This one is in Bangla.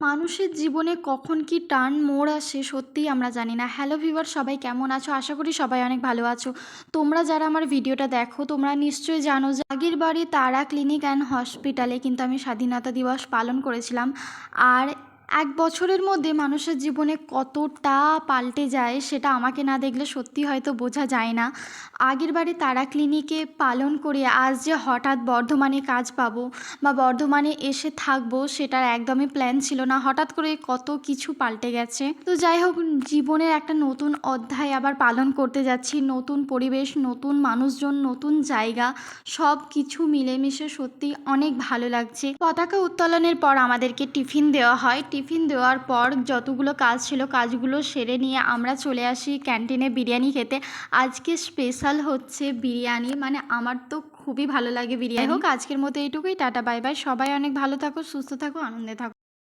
মানুষের জীবনে কখন কি টার্ন মোড় আসে সত্যিই আমরা জানি না। হ্যালো ভিউয়ার, সবাই কেমন আছো? আশা করি সবাই অনেক ভালো আছো। তোমরা যারা আমার ভিডিওটা দেখো তোমরা নিশ্চয়ই জানো যে আগের বাড়ি তারা ক্লিনিক অ্যান্ড হসপিটালে কিন্তু আমি স্বাধীনতা দিবস পালন করেছিলাম। আর 1 বছরের মধ্যে মানুষের জীবনে কতটা পাল্টে যায় সেটা আমাকে না দেখলে সত্যি হয়তো বোঝা যায় না। আগের বাড়ি তারা ক্লিনিকে পালন করে আজ যে হঠাৎ বর্ধমানে কাজ পাবো বা বর্ধমানে এসে থাকবো সেটার একদমই প্ল্যান ছিল না। হঠাৎ করে কত কিছু পাল্টে গেছে। তো যাই হোক, জীবনের একটা নতুন অধ্যায় আবার পালন করতে যাচ্ছি। নতুন পরিবেশ, নতুন মানুষজন, নতুন জায়গা, সব কিছু মিলেমিশে সত্যি অনেক ভালো লাগছে। পতাকা উত্তোলনের পর আমাদেরকে টিফিন দেওয়া হয়। টিফিন দেওয়ার পর যতগুলো কাজ ছিল কাজগুলো সেরে নিয়ে আমরা চলে আসি ক্যান্টিনে বিরিয়ানি খেতে। আজকে স্পেশাল হচ্ছে বিরিয়ানি, মানে আমার তো খুবই ভালো লাগে বিরিয়ানি। হোক, আজকের মতো এইটুকুই। Tata, bye bye. সবাই অনেক ভালো থাকো, সুস্থ থাকো, আনন্দে থাকো।